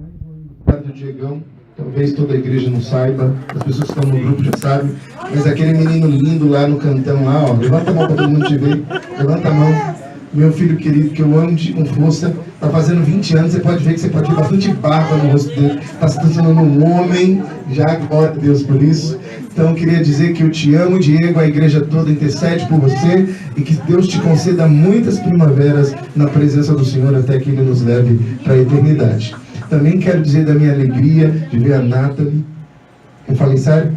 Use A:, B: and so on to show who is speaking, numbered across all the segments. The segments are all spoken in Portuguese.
A: do Diegão, talvez toda a igreja não saiba, as pessoas que estão no grupo já sabem, mas aquele menino lindo lá no cantão lá, ó, levanta a mão para todo mundo te ver, levanta a mão, meu filho querido, que eu amo com força, está fazendo 20 anos, você pode ver que você pode ver bastante barba no rosto dele, está se tornando um homem, já glória a Deus por isso. Então eu queria dizer que eu te amo, Diego, a igreja toda intercede por você e que Deus te conceda muitas primaveras na presença do Senhor até que Ele nos leve para a eternidade. Também quero dizer da minha alegria de ver a Nathalie. Eu falei sério?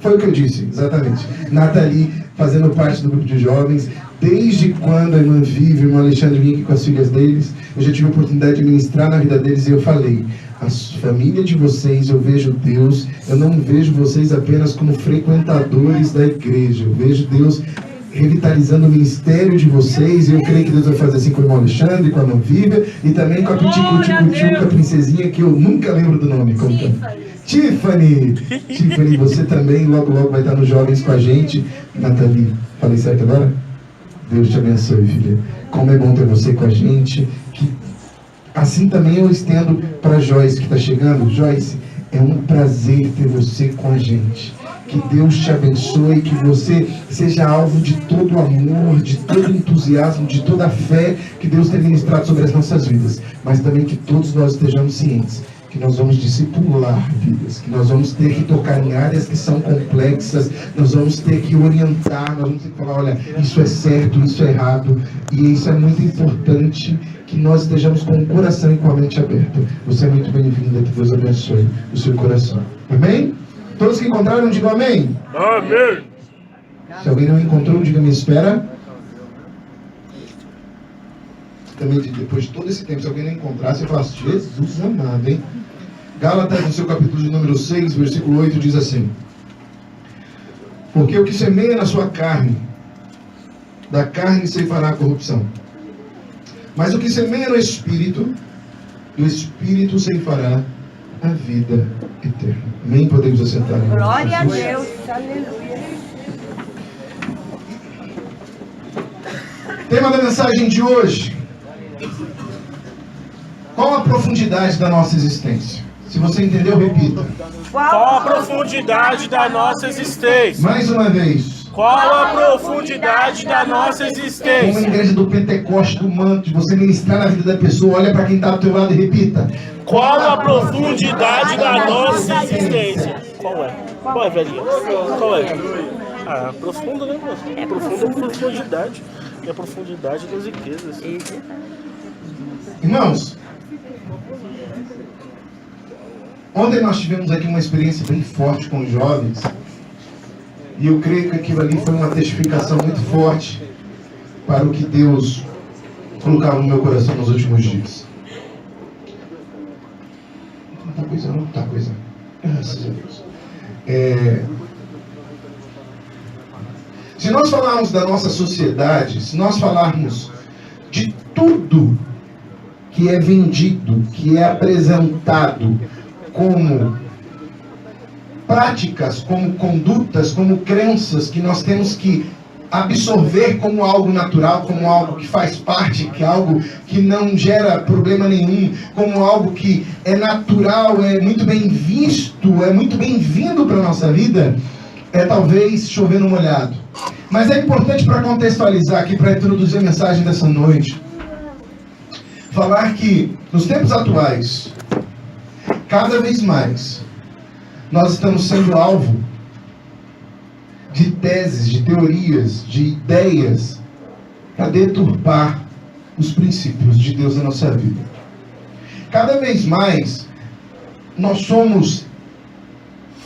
A: Foi o que eu disse, exatamente. Nathalie fazendo parte do grupo de jovens. Desde quando a irmã Vivi e o irmão Alexandre vinham aqui com as filhas deles, eu já tive a oportunidade de ministrar na vida deles e eu falei, a família de vocês, eu vejo Deus, eu não vejo vocês apenas como frequentadores da igreja, eu vejo Deus revitalizando o ministério de vocês, e eu creio que Deus vai fazer assim com o irmão Alexandre, com a irmã Vivi, e também com a Piticuti, com a princesinha, que eu nunca lembro do nome. Como que é? Tiffany! Tiffany, você também logo logo vai estar nos jovens com a gente. Nathalie, falei certo agora? Deus te abençoe, filha. Como é bom ter você com a gente. Assim também eu estendo para Joyce, que está chegando. Joyce, é um prazer ter você com a gente. Que Deus te abençoe, que você seja alvo de todo amor, de todo entusiasmo, de toda a fé que Deus tem ministrado sobre as nossas vidas. Mas também que todos nós estejamos cientes que nós vamos discipular vidas, que nós vamos ter que tocar em áreas que são complexas, nós vamos ter que orientar, nós vamos ter que falar, olha, isso é certo, isso é errado, e isso é muito importante, que nós estejamos com o coração e com a mente aberta. Você é muito bem-vinda, que Deus abençoe o seu coração. Amém? Todos que encontraram, digam amém.
B: Amém.
A: Se alguém não encontrou, diga me espera. Também depois de todo esse tempo, se alguém não encontrar, você fala, Jesus amado, hein? Gálatas, no seu capítulo de número 6, versículo 8, diz assim: porque o que semeia na sua carne, da carne ceifará a corrupção. Mas o que semeia no Espírito, do Espírito ceifará a vida eterna. Amém? Podemos assentar.
C: Glória a Deus. Aleluia.
A: Tema da mensagem de hoje: qual a profundidade da nossa existência? Se você entendeu, repita.
B: Qual a profundidade da nossa existência?
A: Mais uma vez.
B: Qual a profundidade da nossa
A: Como a
B: existência?
A: igreja do Pentecoste do Manto, de você ministrar na vida da pessoa, olha para quem está do teu lado e repita.
B: Qual a profundidade da nossa existência? Qual é? Qual é, velhinha? Qual é? Ah, profunda, né, moço? É profunda a profundidade. E a profundidade das riquezas.
A: Irmãos, ontem nós tivemos aqui uma experiência bem forte com os jovens. E eu creio que aquilo ali foi uma testificação muito forte para o que Deus colocava no meu coração nos últimos dias. Não está coisa, não está coisa. Graças a Deus. Se nós falarmos da nossa sociedade, se nós falarmos de tudo que é vendido, que é apresentado como práticas, como condutas, como crenças que nós temos que absorver como algo natural, como algo que faz parte, que é algo que não gera problema nenhum, como algo que é natural, é muito bem visto, é muito bem-vindo para a nossa vida, é talvez chover no molhado. Mas é importante para contextualizar aqui, para introduzir a mensagem dessa noite, falar que nos tempos atuais, cada vez mais, nós estamos sendo alvo de teses, de teorias, de ideias para deturpar os princípios de Deus na nossa vida. Cada vez mais, nós somos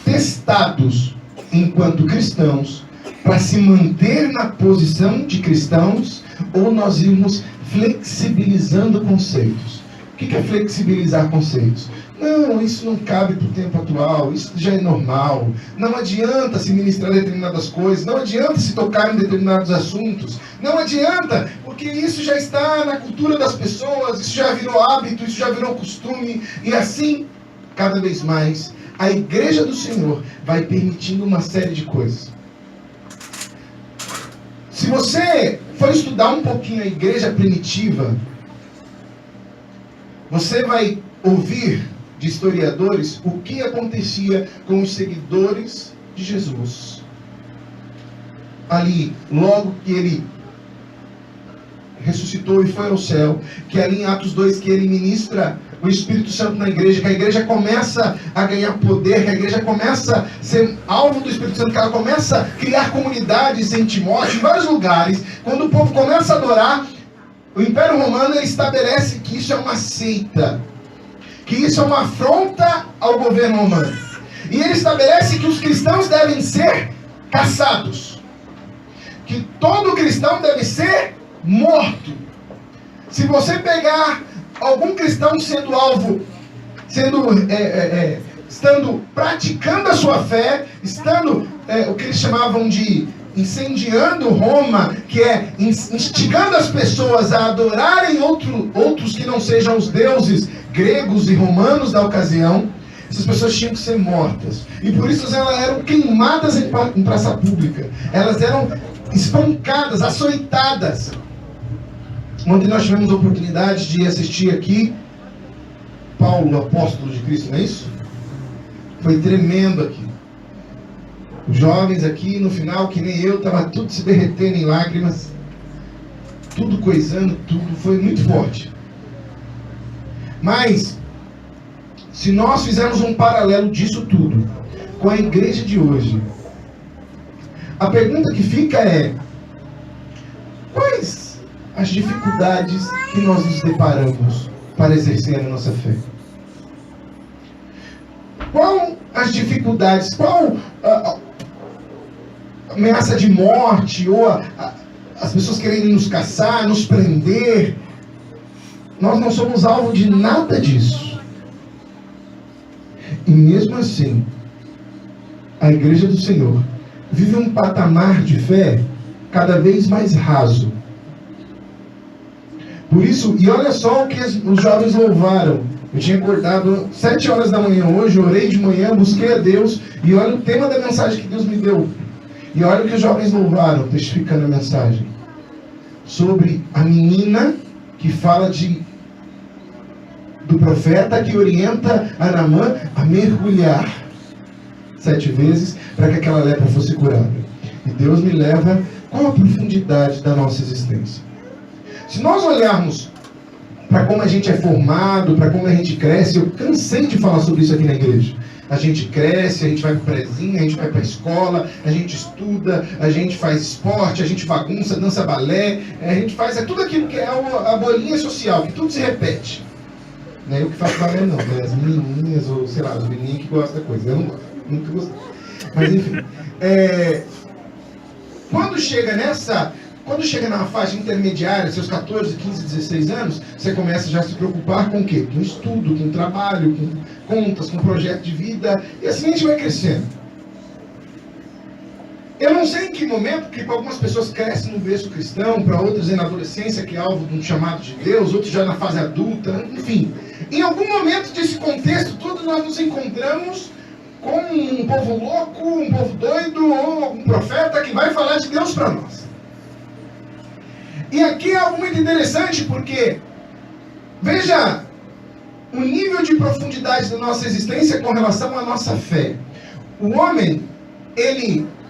A: testados enquanto cristãos para se manter na posição de cristãos ou nós irmos flexibilizando conceitos. O que é flexibilizar conceitos? Não, isso não cabe para o tempo atual, isso já é normal. Não adianta se ministrar determinadas coisas, não adianta se tocar em determinados assuntos, não adianta, porque isso já está na cultura das pessoas, isso já virou hábito, isso já virou costume, e assim, cada vez mais, a igreja do Senhor vai permitindo uma série de coisas. Se você for estudar um pouquinho a igreja primitiva, você vai ouvir de historiadores o que acontecia com os seguidores de Jesus. Ali, logo que ele ressuscitou e foi ao céu, que ali em Atos 2 que ele ministra o Espírito Santo na igreja, que a igreja começa a ganhar poder, que a igreja começa a ser alvo do Espírito Santo, que ela começa a criar comunidades em Timóteo, em vários lugares. Quando o povo começa a adorar, o Império Romano ele estabelece que isso é uma seita, que isso é uma afronta ao governo romano. E ele estabelece que os cristãos devem ser caçados, que todo cristão deve ser morto. Se você pegar algum cristão sendo alvo, estando praticando a sua fé, estando o que eles chamavam de incendiando Roma, que é instigando as pessoas a adorarem outros que não sejam os deuses gregos e romanos da ocasião, essas pessoas tinham que ser mortas. E por isso elas eram queimadas em praça pública. Elas eram espancadas, açoitadas. Ontem nós tivemos a oportunidade de assistir aqui Paulo, apóstolo de Cristo, não é isso? Foi tremendo aqui. Os jovens aqui no final, que nem eu, estava tudo se derretendo em lágrimas, tudo coisando, tudo, foi muito forte. Mas, se nós fizermos um paralelo disso tudo com a igreja de hoje, a pergunta que fica é: quais as dificuldades que nós nos deparamos para exercer a nossa fé? Qual as dificuldades, qual a ameaça de morte, ou as pessoas querendo nos caçar, nos prender? Nós não somos alvo de nada disso. E mesmo assim, a igreja do Senhor vive um patamar de fé cada vez mais raso. Por isso, e olha só o que os jovens louvaram. Eu tinha acordado 7 horas da manhã hoje, orei de manhã, busquei a Deus, e olha o tema da mensagem que Deus me deu. E olha o que os jovens louvaram, testificando a mensagem. Sobre a menina que fala do profeta que orienta a Naamã a mergulhar 7 vezes para que aquela lepra fosse curada. E Deus me leva, qual a profundidade da nossa existência? Se nós olharmos para como a gente é formado, para como a gente cresce, eu cansei de falar sobre isso aqui na igreja. A gente cresce, a gente vai para o prezinho, a gente vai para a escola, a gente estuda, a gente faz esporte, a gente bagunça, dança balé, a gente faz tudo aquilo que é a bolinha social, que tudo se repete. Não é eu que faço balé não, né? As menininhas, ou sei lá, os menininhos que gostam da coisa. Eu não gosto, nunca gostei. Mas enfim, quando chega na faixa intermediária, seus 14, 15, 16 anos, você começa já a se preocupar com o quê? Com estudo, com trabalho, com contas, com projeto de vida, e assim a gente vai crescendo. Eu não sei em que momento, porque algumas pessoas crescem no berço cristão, para outras na adolescência, que é alvo de um chamado de Deus, outros já na fase adulta, enfim. Em algum momento desse contexto, todos nós nos encontramos com um povo louco, um povo doido, ou algum profeta que vai falar de Deus para nós. E aqui é algo muito interessante, porque veja o nível de profundidade da nossa existência com relação à nossa fé. O homem,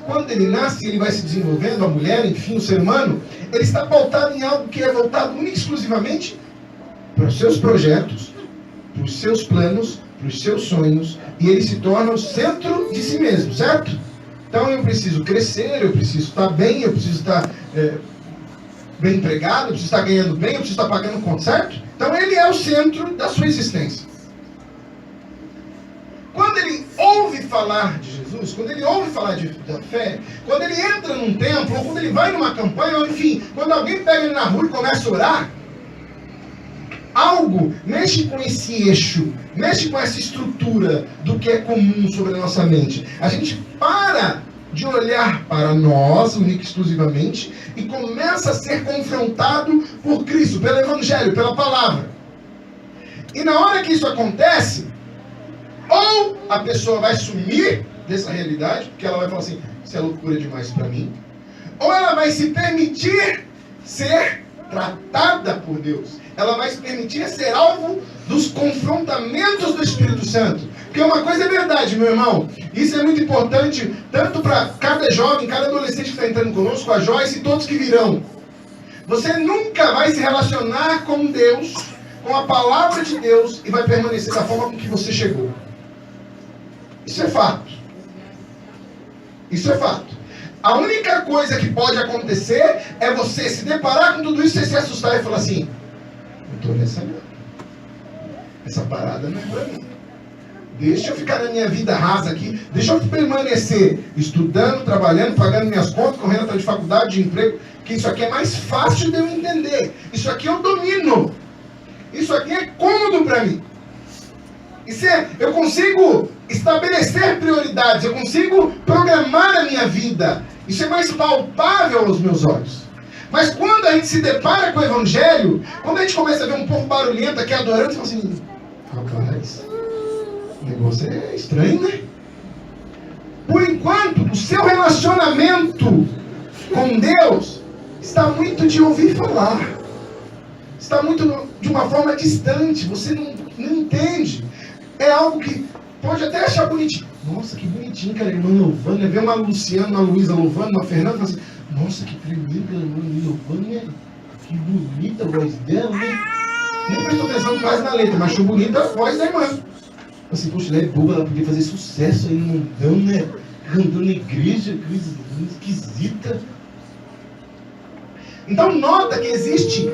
A: quando ele nasce, ele vai se desenvolvendo, a mulher, enfim, o ser humano, ele está pautado em algo que é voltado única e exclusivamente para os seus projetos, para os seus planos, para os seus sonhos, e ele se torna o centro de si mesmo, certo? Então eu preciso crescer, eu preciso estar bem, eu preciso estar bem empregado, eu preciso estar ganhando bem, eu preciso estar pagando conta, certo? Então ele é o centro da sua existência. Quando ele ouve falar de Jesus, quando ele ouve falar da fé, quando ele entra num templo, ou quando ele vai numa campanha, ou enfim, quando alguém pega ele na rua e começa a orar, algo mexe com esse eixo, mexe com essa estrutura do que é comum sobre a nossa mente. A gente para de olhar para nós, única e exclusivamente, e começa a ser confrontado por Cristo, pelo Evangelho, pela Palavra. E na hora que isso acontece, ou a pessoa vai sumir dessa realidade, porque ela vai falar assim, isso é loucura demais para mim, ou ela vai se permitir ser tratada por Deus. Ela vai se permitir ser alvo dos confrontamentos do Espírito Santo. Porque uma coisa é verdade, meu irmão. Isso é muito importante, tanto para cada jovem, cada adolescente que está entrando conosco, a Joyce e todos que virão. Você nunca vai se relacionar com Deus, com a palavra de Deus, e vai permanecer da forma com que você chegou. Isso é fato. Isso é fato. A única coisa que pode acontecer é você se deparar com tudo isso, você se assustar e falar assim: eu estou nessa não. Essa parada não é para mim. Deixa eu ficar na minha vida rasa aqui. Deixa eu permanecer estudando, trabalhando, pagando minhas contas, correndo atrás de faculdade, de emprego. Que isso aqui é mais fácil de eu entender. Isso aqui eu domino. Isso aqui é cômodo para mim. Eu consigo estabelecer prioridades. Eu consigo programar a minha vida. Isso é mais palpável aos meus olhos. Mas quando a gente se depara com o Evangelho, quando a gente começa a ver um povo barulhento aqui adorando, você fala assim: rapaz, o negócio é estranho, né? Por enquanto, o seu relacionamento com Deus está muito de ouvir falar. Está muito de uma forma distante. Você não entende. É algo que pode até achar bonitinho. Nossa, que bonitinho aquela irmã louvando. Vê uma Luciana, uma Luísa louvando, uma Fernanda, fala assim: nossa, que tremenda aquela irmã louvando, né? Que bonita a voz dela, né? Nem prestou atenção quase na letra, mas achou bonita a voz da irmã. Assim, poxa, ela é boba, ela podia fazer sucesso aí no mundão, né? Andando na igreja, coisa esquisita. Então nota que existe.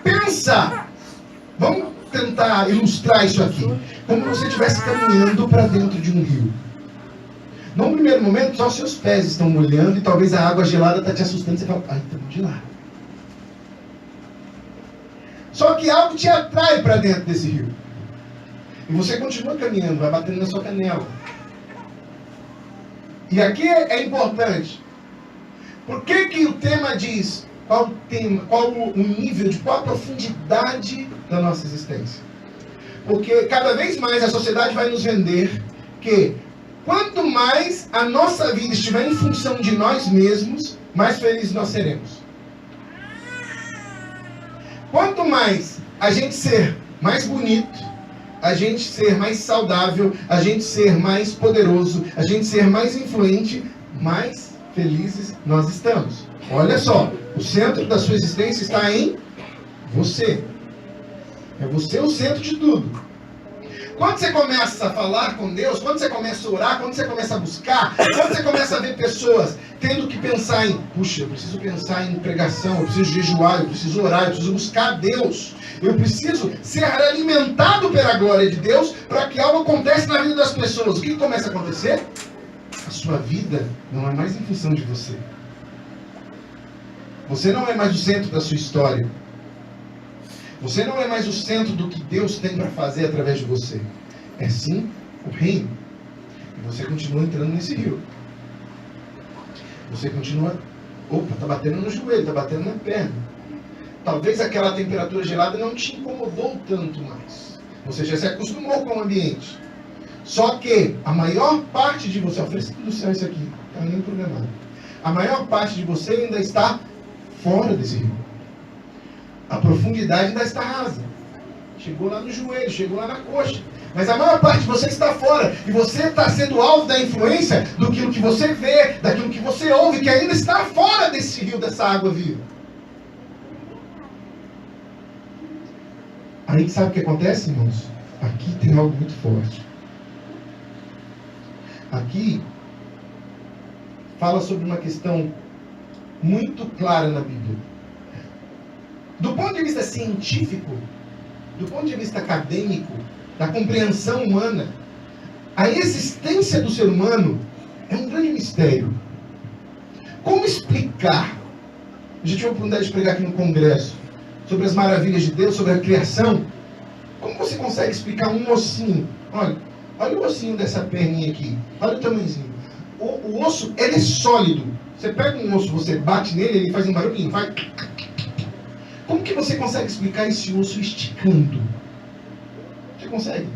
A: Pensa. Vamos tentar ilustrar isso aqui. Como se você estivesse caminhando para dentro de um rio. Num primeiro momento, só os seus pés estão molhando e talvez a água gelada está te assustando. Você fala: ai, está muito gelado. Só que algo te atrai para dentro desse rio. E você continua caminhando, vai batendo na sua canela. E aqui é importante. Por que o tema diz qual o tema, qual o nível, qual a profundidade da nossa existência? Porque cada vez mais a sociedade vai nos vender que quanto mais a nossa vida estiver em função de nós mesmos, mais felizes nós seremos. Quanto mais a gente ser mais bonito, a gente ser mais saudável, a gente ser mais poderoso, a gente ser mais influente, mais felizes nós estamos. Olha só, o centro da sua existência está em você. É você o centro de tudo. Quando você começa a falar com Deus, quando você começa a orar, quando você começa a buscar, quando você começa a ver pessoas tendo que pensar em: puxa, eu preciso pensar em pregação, eu preciso jejuar, eu preciso orar, eu preciso buscar Deus, eu preciso ser alimentado pela glória de Deus para que algo aconteça na vida das pessoas. O que começa a acontecer? A sua vida não é mais em função de você. Você não é mais o centro da sua história. Você não é mais o centro do que Deus tem para fazer através de você. É sim o reino. E você continua entrando nesse rio. Você continua... Opa, está batendo no joelho, está batendo na perna. Talvez aquela temperatura gelada não te incomodou tanto mais. Você já se acostumou com o ambiente. Só que a maior parte de você... Ó, fresco do céu isso aqui. Não está nem programado. A maior parte de você ainda está fora desse rio. A profundidade ainda está rasa. Chegou lá no joelho, chegou lá na coxa. Mas a maior parte de você está fora. E você está sendo alvo da influência do que você vê, daquilo que você ouve, que ainda está fora desse rio, dessa água viva. Aí sabe o que acontece, irmãos? Aqui tem algo muito forte. Aqui fala sobre uma questão muito clara na Bíblia. Do ponto de vista científico, do ponto de vista acadêmico, da compreensão humana, a existência do ser humano é um grande mistério. Como explicar? A gente tive a oportunidade de pregar aqui no congresso sobre as maravilhas de Deus, sobre a criação. Como você consegue explicar um ossinho? Olha o ossinho dessa perninha aqui. Olha o tamanhozinho. O osso, ele é sólido. Você pega um osso, você bate nele, ele faz um barulhinho, faz... Como que você consegue explicar esse osso esticando? Você consegue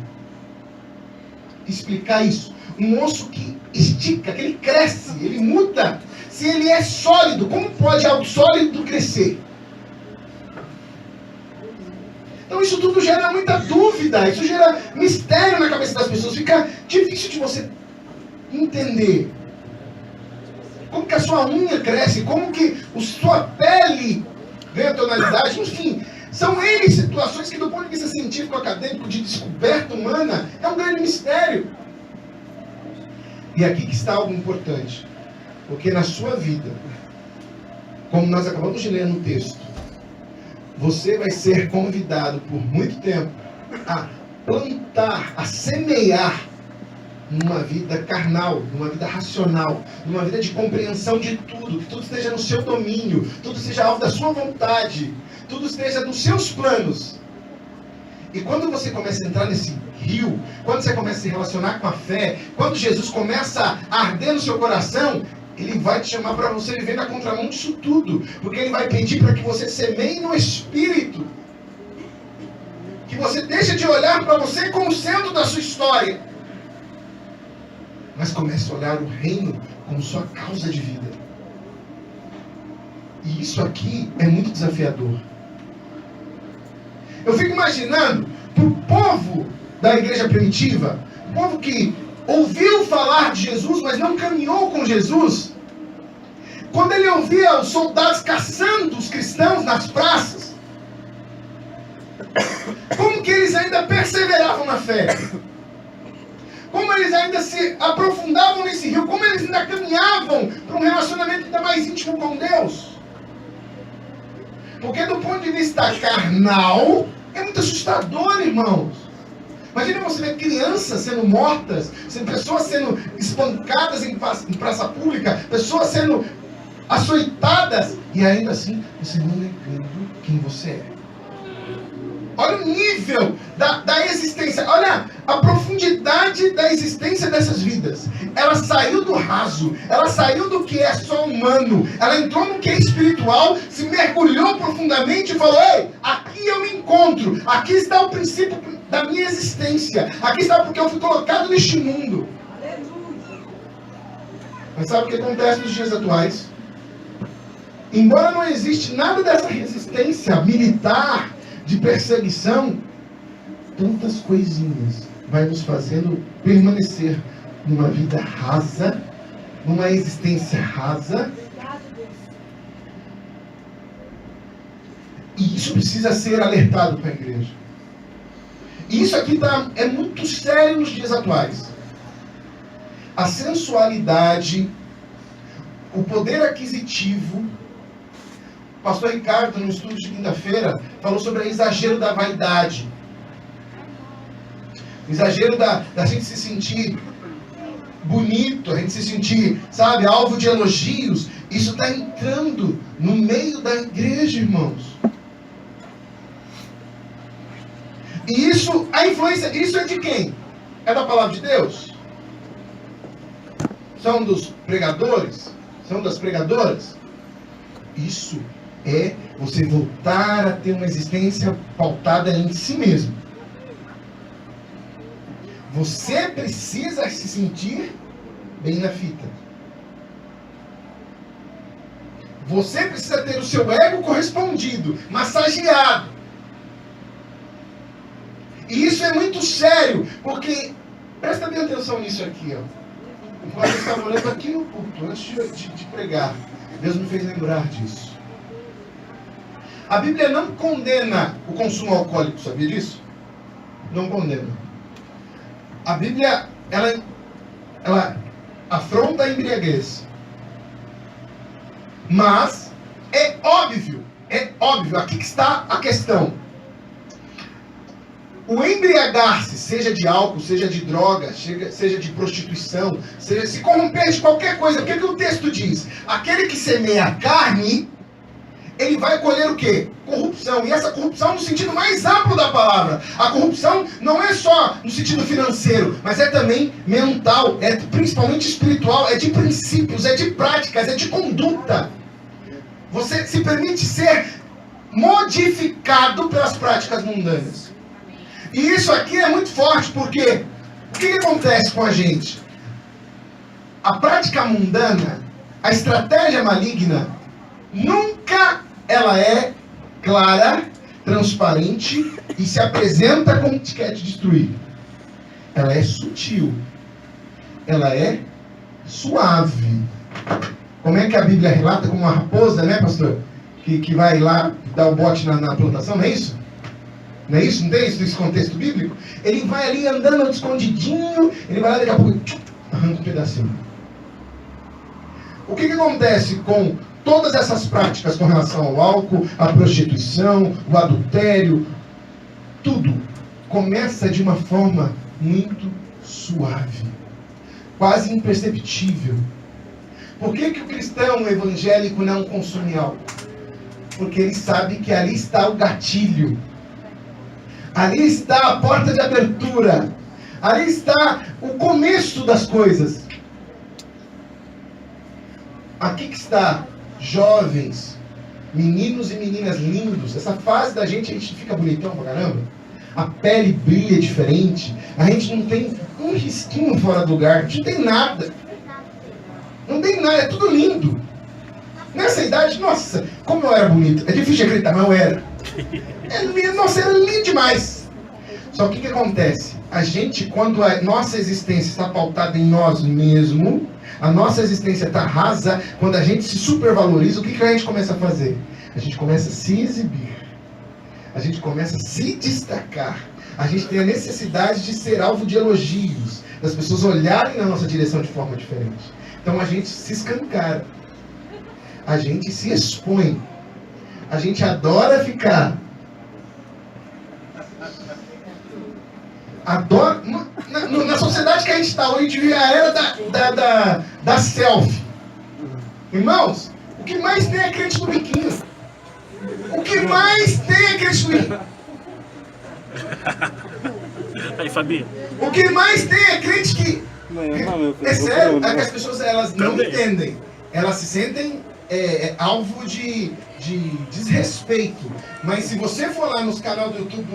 A: explicar isso? Um osso que estica, que ele cresce, ele muda. se ele é sólido. Como pode algo sólido crescer? Então isso tudo gera muita dúvida, isso gera mistério na cabeça das pessoas. Fica difícil de você entender. Como que a sua unha cresce, como que a sua pele ganha tonalidade, enfim. São N situações que, do ponto de vista científico, acadêmico, de descoberta humana, é um grande mistério. E aqui que está algo importante. Porque na sua vida, como nós acabamos de ler no texto, você vai ser convidado por muito tempo a plantar, a semear numa vida carnal, numa vida racional, numa vida de compreensão de tudo, que tudo esteja no seu domínio, tudo seja alvo da sua vontade, tudo esteja nos seus planos. E quando você começa a entrar nesse rio, quando você começa a se relacionar com a fé, quando Jesus começa a arder no seu coração, Ele vai te chamar para você viver na contramão disso tudo, porque Ele vai pedir para que você semeie no Espírito, que você deixe de olhar para você como centro da sua história, mas comece a olhar o reino como sua causa de vida. E isso aqui é muito desafiador. Eu fico imaginando, para o povo da igreja primitiva, o povo que ouviu falar de Jesus, mas não caminhou com Jesus, quando ele ouvia os soldados caçando os cristãos nas praças, como que eles ainda perseveravam na fé? Como eles ainda se aprofundavam nesse rio, como eles ainda caminhavam para um relacionamento ainda mais íntimo com Deus. Porque do ponto de vista carnal, é muito assustador, irmãos. Imagina você ver crianças sendo mortas, pessoas sendo espancadas em praça pública, pessoas sendo açoitadas, e ainda assim você não negando quem você é. Olha o nível da existência, olha a profundidade da existência dessas vidas. Ela saiu do raso, ela saiu do que é só humano, ela entrou no que é espiritual, se mergulhou profundamente e falou: ei, aqui eu me encontro, aqui está o princípio da minha existência, aqui está porque eu fui colocado neste mundo. Mas sabe o que acontece nos dias atuais? Embora não existe nada dessa resistência militar, de perseguição, tantas coisinhas vai nos fazendo permanecer numa vida rasa, numa existência rasa. E isso precisa ser alertado para a igreja. E isso aqui é muito sério nos dias atuais. A sensualidade, o poder aquisitivo. O pastor Ricardo, no estudo de quinta-feira, falou sobre o exagero da vaidade. O exagero da gente se sentir bonito, a gente se sentir, sabe, alvo de elogios. Isso está entrando no meio da igreja, irmãos. E isso, a influência disso é de quem? É da palavra de Deus? São dos pregadores? São das pregadoras? Isso é você voltar a ter uma existência pautada em si mesmo. Você precisa se sentir bem na fita. Você precisa ter o seu ego correspondido, massageado. E isso é muito sério, porque, presta bem atenção nisso aqui, ó. Enquanto eu estava olhando aqui no culto, antes de pregar, Deus me fez lembrar disso. A Bíblia não condena o consumo alcoólico, sabia disso? Não condena. A Bíblia, ela afronta a embriaguez. Mas é óbvio, aqui que está a questão. O embriagar-se, seja de álcool, seja de droga, seja de prostituição, seja se corromper de qualquer coisa, o que o texto diz? Aquele que semeia a carne, ele vai colher o quê? Corrupção. E essa corrupção no sentido mais amplo da palavra. A corrupção não é só no sentido financeiro, mas é também mental, é principalmente espiritual, é de princípios, é de práticas, é de conduta. Você se permite ser modificado pelas práticas mundanas. E isso aqui é muito forte, porque o que acontece com a gente? A prática mundana, A estratégia maligna nunca ela é clara, transparente e se apresenta como que quer te destruir. Ela é sutil. Ela é suave. Como é que a Bíblia relata? Como uma raposa, né, pastor? Que vai lá dar o bote na plantação, não é isso? Não é isso? Não tem isso nesse contexto bíblico? Ele vai ali andando escondidinho, ele vai lá daqui a pouco, arranca um pedacinho. O que acontece com todas essas práticas com relação ao álcool, à prostituição, o adultério? Tudo começa de uma forma muito suave, quase imperceptível. Por que o cristão evangélico não consome álcool? Porque ele sabe que ali está o gatilho. Ali está a porta de abertura. Ali está o começo das coisas. Aqui que está, jovens, meninos e meninas lindos. Essa fase da gente, a gente fica bonitão pra caramba. A pele brilha diferente. A gente não tem um risquinho fora do lugar. A gente não tem nada. Não tem nada, é tudo lindo. Nessa idade, nossa, como eu era bonito. É difícil acreditar, mas eu era. Nossa, era lindo demais. Só que o que acontece? A gente, quando a nossa existência está pautada em nós mesmos, a nossa existência está rasa, quando a gente se supervaloriza, o que a gente começa a fazer? A gente começa a se exibir. A gente começa a se destacar. A gente tem a necessidade de ser alvo de elogios, das pessoas olharem na nossa direção de forma diferente. Então a gente se escancara. A gente se expõe. A gente adora ficar. Adora. Na sociedade que a gente está hoje, a gente vive a era da selfie. Irmãos, o que mais tem é crente no biquinho. O que mais tem é crente no biquinho.
B: Aí, Fabinho.
A: O que mais tem é crente que... É sério, é que as pessoas elas não entendem. Elas se sentem alvo de desrespeito. Mas se você for lá nos canais do YouTube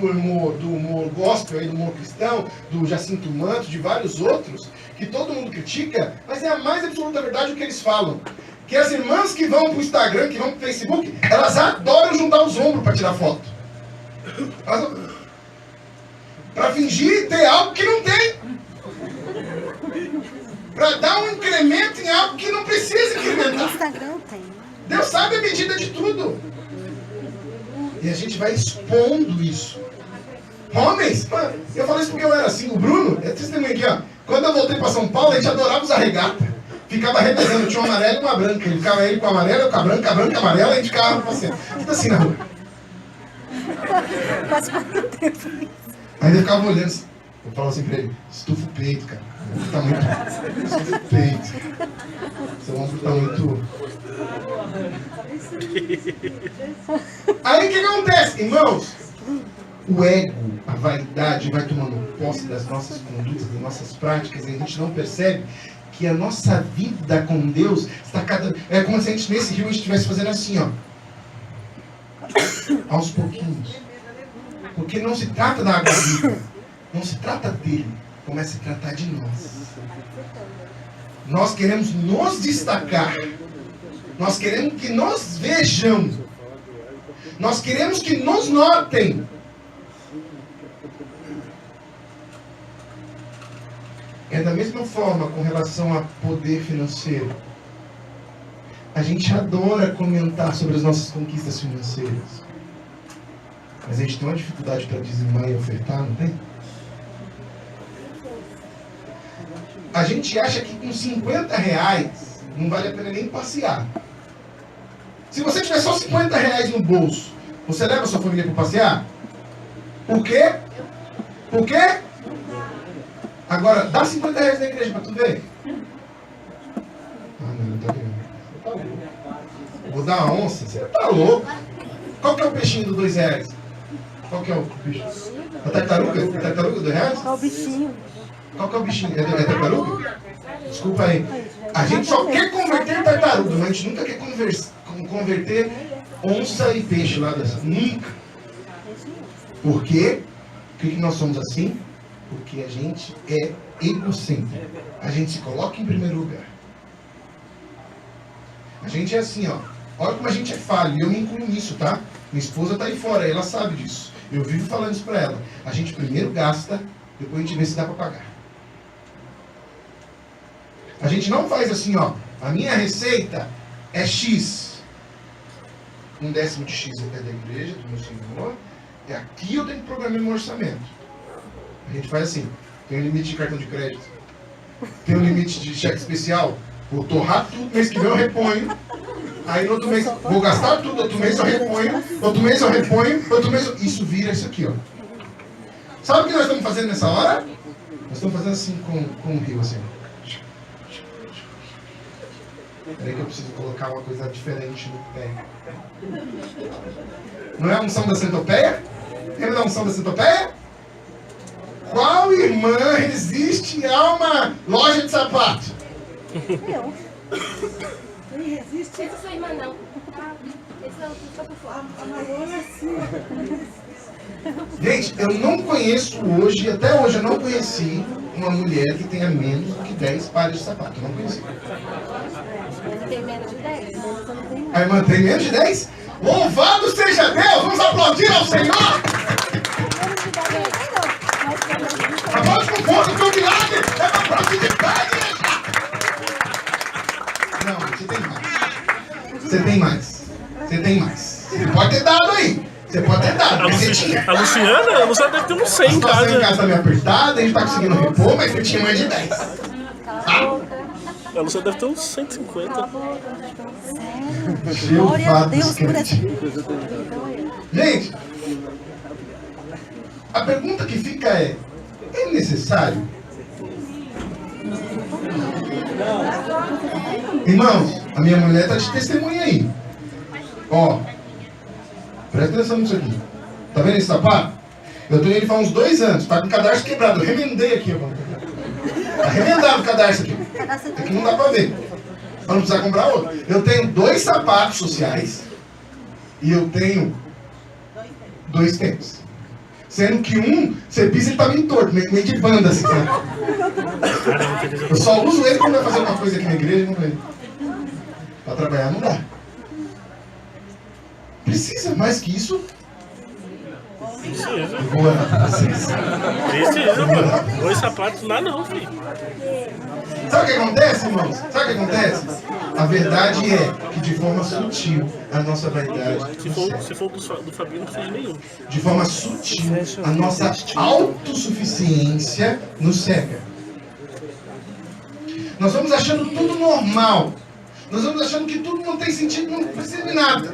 A: do humor gospel, do humor cristão, do Jacinto Manto, de vários outros, que todo mundo critica, mas é a mais absoluta verdade o que eles falam. Que as irmãs que vão pro Instagram, que vão pro Facebook, elas adoram juntar os ombros para tirar foto. Para fingir ter algo que não tem. Para dar um incremento em algo que não precisa incrementar.
C: Instagram tem.
A: Deus sabe a medida de tudo. E a gente vai expondo isso. Homens, mano, eu falo isso porque eu era assim. O Bruno, é testemunho aqui, ó. Quando eu voltei para São Paulo, a gente adorava usar regata. Ficava revezando, tinha uma amarela e uma branca. Ele ficava ele com a amarela, eu com a branca e a amarela, a gente ficava passeando. Tudo assim na rua.
C: Faz quanto tempo?
A: Aí ele ficava olhando assim. Eu falo assim pra ele, estufa o peito, cara. Tá muito... Estufa o peito. Seu ombro tá muito... Aí o que acontece, irmãos? O ego, a vaidade vai tomando posse das nossas condutas, das nossas práticas, e a gente não percebe que a nossa vida com Deus está cada... É como se a gente nesse rio a gente estivesse fazendo assim, ó. Aos pouquinhos. Porque não se trata da água viva. Não se trata dele. Começa a se tratar de nós. Nós queremos nos destacar. Nós queremos que nos vejam. Nós queremos que nos notem. É da mesma forma com relação a poder financeiro. A gente adora comentar sobre as nossas conquistas financeiras. Mas a gente tem uma dificuldade para dizimar e ofertar, não tem? A gente acha que com 50 reais não vale a pena nem passear. Se você tiver só 50 reais no bolso, você leva a sua família para passear? Por quê? Por quê? Agora, dá 50 reais na igreja para tu ver. Ah, não, tá vendo. Você tá louco. Vou dar uma onça? Você tá louco. Qual que é o peixinho do 2 reais? Qual que é o bicho? A tartaruga? A tartaruga do 2 reais?
C: Qual o bichinho?
A: Qual que é o bichinho? É tartaruga? Desculpa aí. A gente só quer converter tartaruga, mas a gente nunca quer converter onça e peixe lá dessa. Nunca. Por quê? Por que nós somos assim? Porque a gente é egocêntrico. A gente se coloca em primeiro lugar. A gente é assim, ó. Olha como a gente é falho. E eu me incluo nisso, tá? Minha esposa tá aí fora, ela sabe disso. Eu vivo falando isso pra ela. A gente primeiro gasta, depois a gente vê se dá pra pagar. A gente não faz assim, ó. A minha receita é X. 1/10 de X é da igreja, do meu Senhor. É aqui eu tenho que programar meu orçamento. A gente faz assim. Tem um limite de cartão de crédito. Tem um limite de cheque especial. Vou torrar tudo, mês que vem eu reponho. Aí no outro mês, vou gastar tudo, outro mês eu reponho, outro mês eu reponho, outro mês eu... Isso vira isso aqui, ó. Sabe o que nós estamos fazendo nessa hora? Nós estamos fazendo assim com o rio, assim. Peraí que eu preciso colocar uma coisa diferente no pé. Não é a unção da centopeia? Lembra da unção da centopeia? Qual irmã resiste a uma loja de sapato?
C: Eu. Não resiste.
D: Essa sua irmã não. Esse não, só por fora.
C: A Marona sim.
A: Gente, eu não conheço hoje, até hoje eu não conheci uma mulher que tenha menos do que 10 pares de sapato. Eu não conheci.
D: Eu tenho menos de 10.
A: A irmã tem menos de 10? Louvado seja Deus! Vamos aplaudir ao Senhor! Aplaude com força, porque o milagre é uma produtividade! Não, você tem mais. Você tem mais. Você tem mais. Você pode ter dado aí. Você pode ter dado, mas você tinha.
B: A Luciana deve ter uns 100
A: A
B: em
A: situação em
B: casa.
A: casa tá meio apertada, a gente tá conseguindo repor, mas você tinha mais de 10. Tá?
B: A Luciana deve ter uns 150.
C: Glória a Deus por essa.
A: Gente, a pergunta que fica é necessário? Irmãos, a minha mulher tá de testemunha aí. Ó, presta atenção nisso aqui. Tá vendo esse sapato? Eu tenho ele faz uns 2 anos, tá com o cadarço quebrado. Eu remendei aqui, ó. Tá remendado o cadarço aqui. Aqui não dá pra ver. Pra não precisar comprar outro. Eu tenho 2 sapatos sociais e eu tenho 2 tênis. Sendo que um, você pisa e ele tá meio torto, meio de banda assim, sabe? Eu só uso ele quando vai fazer uma coisa aqui na igreja, não vem. Pra trabalhar não dá. Precisa mais que isso?
B: Precisa.
A: Eu vou orar pra vocês.
B: Precisa, mano. 2 sapatos não dá não, filho.
A: Sabe o que acontece, irmãos? Sabe o que acontece? A verdade é que de forma sutil a nossa vaidade
B: Se for do Fabinho, não precisa de nenhum.
A: de forma sutil a nossa autossuficiência nos cega. Nós vamos achando tudo normal. Nós vamos achando que tudo não tem sentido, não precisa de nada.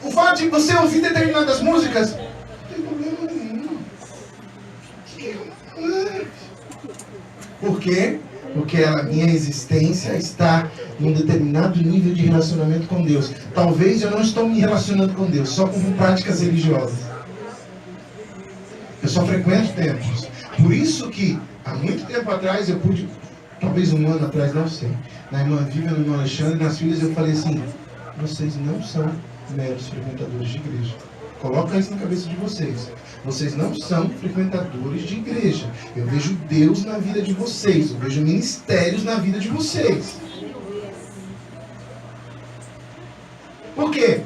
A: O fato de você ouvir determinadas músicas não tem problema nenhum. Por quê? Porque a minha existência está num determinado nível de relacionamento com Deus. Talvez eu não estou me relacionando com Deus, só com práticas religiosas. Eu só frequento templos. Por isso que, há muito tempo atrás, eu pude, talvez 1 ano atrás, não sei, na irmã Vivian, no irmão Alexandre, nas filhas, eu falei assim, vocês não são meros frequentadores de igreja. Coloca isso na cabeça de vocês. Vocês não são frequentadores de igreja. Eu vejo Deus na vida de vocês. Eu vejo ministérios na vida de vocês. Por quê?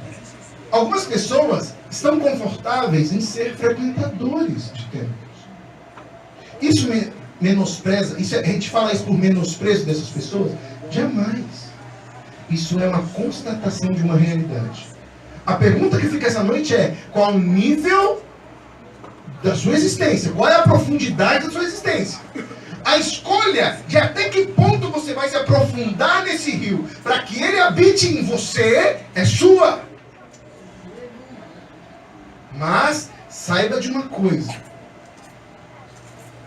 A: Algumas pessoas estão confortáveis em ser frequentadores de templos. Isso menospreza, a gente fala isso por menosprezo dessas pessoas? Jamais. Isso é uma constatação de uma realidade. A pergunta que fica essa noite é: qual o nível da sua existência? Qual é a profundidade da sua existência? A escolha de até que ponto você vai se aprofundar nesse rio para que ele habite em você é sua. Mas saiba de uma coisa.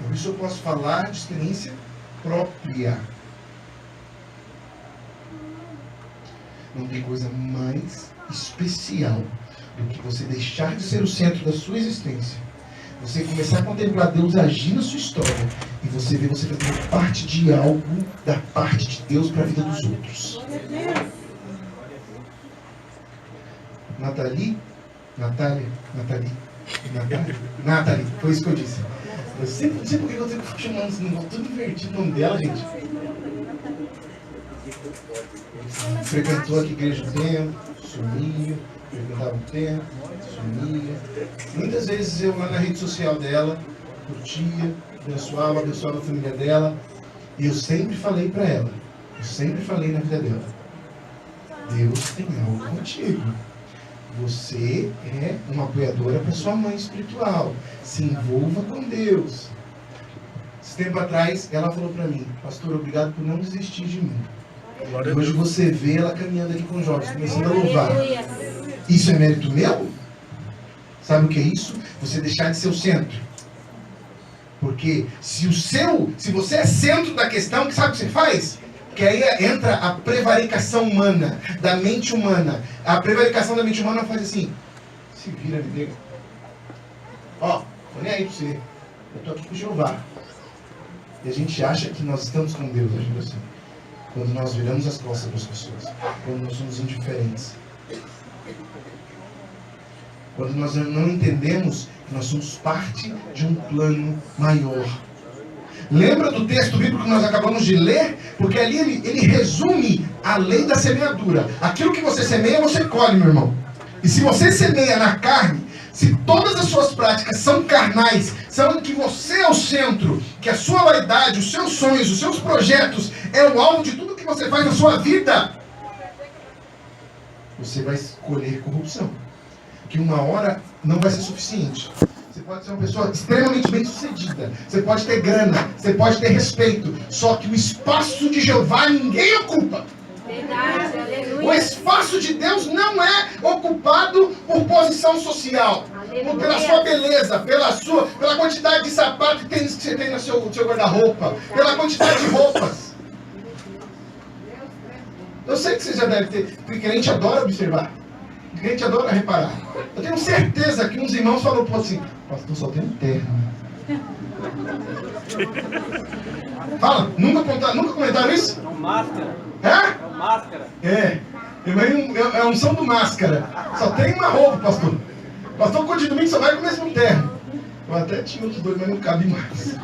A: Por isso eu posso falar de experiência própria. Não tem coisa mais especial do que você deixar de ser o centro da sua existência. Você começar a contemplar Deus agir na sua história e você ver você fazendo parte de algo da parte de Deus para a vida dos outros. Nathalie, foi isso que eu disse. Eu sempre não sei por que eu tenho que chamar esse negócio tudo invertido o nome dela, gente. Frequentou aqui a igreja um tempo, sumia, frequentava um tempo, sumia. Muitas vezes eu lá na rede social dela, curtia, abençoava a família dela. E eu sempre falei para ela, eu sempre falei na vida dela, Deus tem algo contigo. Você é uma apoiadora para sua mãe espiritual. Se envolva com Deus. Esse tempo atrás, ela falou para mim, pastor, obrigado por não desistir de mim.
B: Glória a
A: Hoje
B: Deus.
A: você vê ela caminhando aqui com os jovens, começando a louvar. Isso é mérito meu? Sabe o que é isso? Você deixar de ser o centro. Porque se você é centro da questão, sabe o que você faz? Que aí entra a prevaricação humana, da mente humana. A prevaricação da mente humana faz assim, se vira, me nega. Ó, tô nem aí pra você. Eu tô aqui com o Jeová. E a gente acha que nós estamos com Deus, agindo assim. Quando nós viramos as costas para as pessoas. Quando nós somos indiferentes. Quando nós não entendemos que nós somos parte de um plano maior. Lembra do texto bíblico que nós acabamos de ler? Porque ali ele resume a lei da semeadura. Aquilo que você semeia, você colhe, meu irmão. E se você semeia na carne, se todas as suas práticas são carnais, são que você é o centro, que a sua vaidade, os seus sonhos, os seus projetos é o alvo de tudo que você faz na sua vida, você vai escolher corrupção. Que uma hora não vai ser suficiente. Você pode ser uma pessoa extremamente bem sucedida, você pode ter grana, você pode ter respeito, só que o espaço de Jeová ninguém ocupa.
D: Verdade, aleluia.
A: O espaço de Deus não é ocupado por posição social, pela sua beleza, pela quantidade de sapato e tênis que você tem no seu guarda-roupa, pela quantidade de roupas. Eu sei que você já deve ter, porque crente adora observar. A gente adora reparar. Eu tenho certeza que uns irmãos falaram assim, pastor, só tem terno. Fala, nunca comentaram isso?
E: É um máscara.
A: É?
E: É um máscara.
A: É. É a unção do máscara. Só tem uma roupa, pastor. Pastor, quando de domingo só vai com o mesmo terno. Eu até tinha outros dois, mas não cabe mais.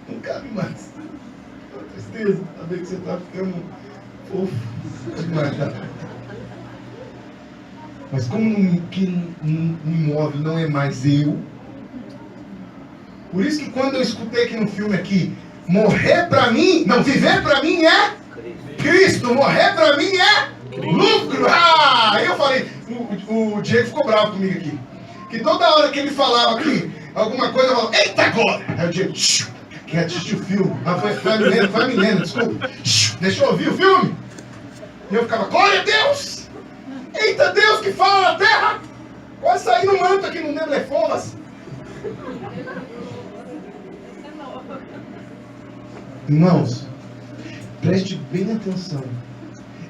A: Não cabe mais. Tristeza, saber que você está ficando fofo demais, tá? Mas como que me move não é mais eu, por isso que quando eu escutei aqui no filme aqui, morrer pra mim, não, viver pra mim é Cristo, morrer pra mim é lucro. Aí eu falei, o Diego ficou bravo comigo aqui, que toda hora que ele falava aqui alguma coisa, eu falava, eita agora! Aí o Diego, quer assistir o filme? Ah, foi a Milena, desculpa. Deixa eu ouvir o filme. E eu ficava, glória a Deus! Eita Deus que fala na terra! Quase sair no manto aqui no Neblefonas. Irmãos, preste bem atenção.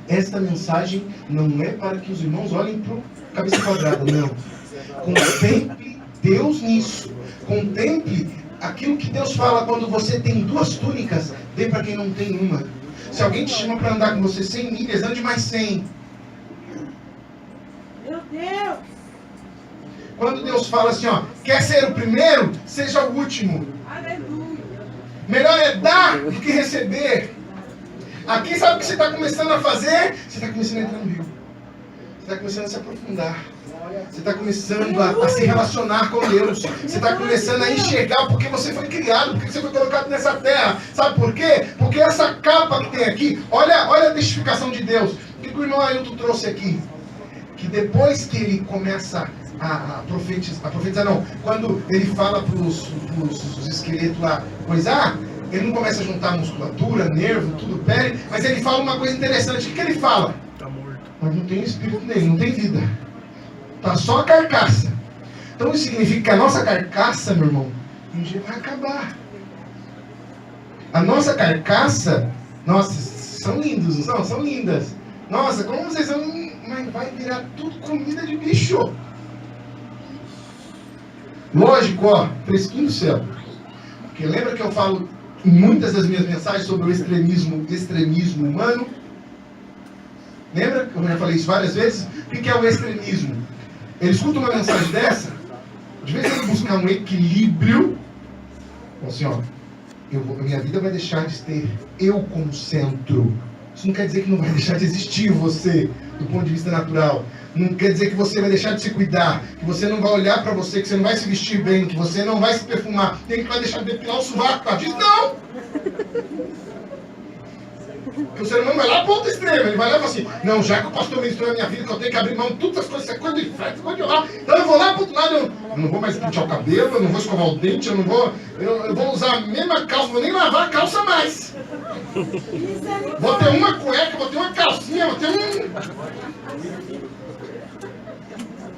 A: Esta mensagem não é para que os irmãos olhem para o cabeça quadrada, não. Contemple Deus nisso. Contemple aquilo que Deus fala quando você tem 2 túnicas, dê para quem não tem uma. Se alguém te chama para andar com você 100 milhas, ande mais 100.
C: Meu Deus!
A: Quando Deus fala assim, ó, quer ser o primeiro, seja o último.
C: Aleluia!
A: Melhor é dar do que receber. Aqui sabe o que você está começando a fazer? Você está começando a entrar no rio. Você está começando a se aprofundar. Você está começando a se relacionar com Deus. Você está começando a enxergar porque você foi criado, porque você foi colocado nessa terra. Sabe por quê? Porque essa capa que tem aqui, olha a testificação de Deus. O que o irmão Ailton trouxe aqui? Que depois que ele começa a profetizar não, quando ele fala para os esqueletos lá coisar, ele não começa a juntar musculatura, nervo, tudo pele, mas ele fala uma coisa interessante. O que ele fala?
B: Tá morto.
A: Mas não tem espírito nele, não tem vida. Tá só a carcaça. Então isso significa que a nossa carcaça, meu irmão, um dia vai acabar. A nossa carcaça, nossa, são lindos, não são? São lindas. Nossa, como vocês são, mas vai virar tudo comida de bicho. Lógico, ó, fresquinho do céu. Porque lembra que eu falo em muitas das minhas mensagens sobre o extremismo humano? Lembra que eu já falei isso várias vezes? O que é o extremismo? Ele escuta uma mensagem dessa, de vez em quando buscar um equilíbrio, Então, assim, ó, minha vida vai deixar de ter eu como centro. Isso não quer dizer que não vai deixar de existir você, do ponto de vista natural. Não quer dizer que você vai deixar de se cuidar, que você não vai olhar para você, que você não vai se vestir bem, que você não vai se perfumar. Tem que vai deixar de depilar o sovaco, tá? Diz não! Porque o ser humano vai lá para outro extremo. Ele vai lá e fala assim, não, já que o pastor ministrou a minha vida, que eu tenho que abrir mão de todas as coisas, essa coisa do inferno, coisa de lá. Então eu vou lá para o outro lado, eu não vou mais pentear o cabelo, eu não vou escovar o dente, eu vou usar a mesma calça, vou nem lavar a calça mais. Vou ter uma cueca, vou ter uma calcinha, vou ter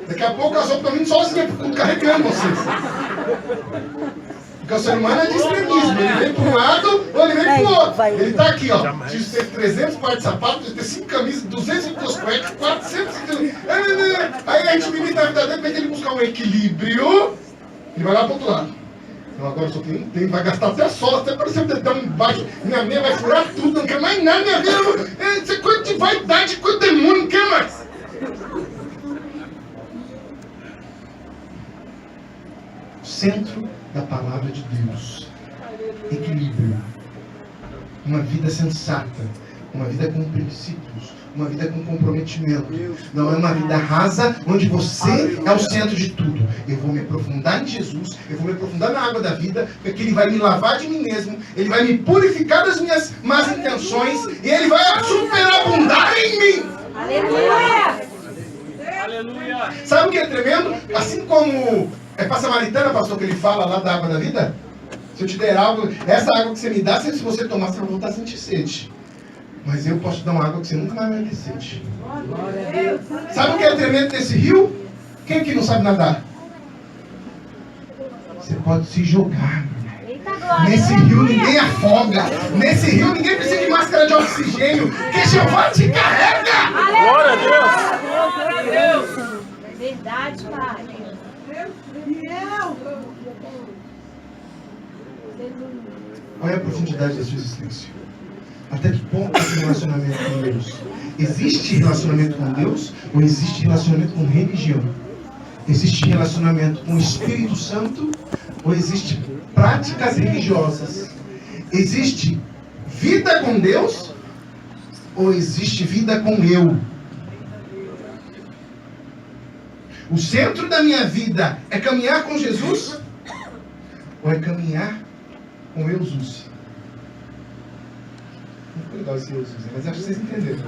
A: Daqui a pouco as roupas estão vindo sozinhas, porque eu tô carregando vocês. Porque o ser humano é de extremismo. Ele vem para um lado ou ele vem para o outro. Ele está aqui, ó. Diz ter 300 pares de sapatos, ter 5 camisas, 222 cuecas, 400. Aí a gente milita a vida dele, para ele buscar um equilíbrio. Ele vai lá para o outro lado. Então agora só tem, vai gastar até a sola, até parecer o dedão embaixo. Minha meia vai furar tudo, não quer mais nada, minha vida. Isso é coisa de vaidade, coisa de demônio, não quer mais. Centro da palavra de Deus. Equilíbrio. Uma vida sensata. Uma vida com princípios. Uma vida com comprometimento. Não é uma vida rasa, onde você é o centro de tudo. Eu vou me aprofundar em Jesus. Eu vou me aprofundar na água da vida. Porque Ele vai me lavar de mim mesmo. Ele vai me purificar das minhas más intenções. E Ele vai superabundar em mim.
D: Aleluia!
B: Aleluia!
A: Sabe o que é tremendo? Assim como é para a Samaritana, pastor, que ele fala lá da água da vida? Se eu te der água, essa água que você me dá, se você tomar, você vai voltar a sentir sede. Mas eu posso te dar uma água que você nunca mais vai ter sede. Sabe o que é tremendo desse rio? Quem aqui não sabe nadar? Você pode se jogar. Nesse rio ninguém afoga. Nesse rio ninguém precisa de máscara de oxigênio. Que Jeová te carrega.
B: Glória a Deus!
D: Glória a Deus! Verdade, Pai.
A: Qual é a profundidade da sua existência? Até que ponto é o relacionamento com Deus? Existe relacionamento com Deus ou existe relacionamento com religião? Existe relacionamento com o Espírito Santo ou existe práticas religiosas? Existe vida com Deus ou existe vida com eu? O centro da minha vida é caminhar com Jesus ou é caminhar com Jesus? Muito legal esse Jesus, mas acho que vocês entenderam.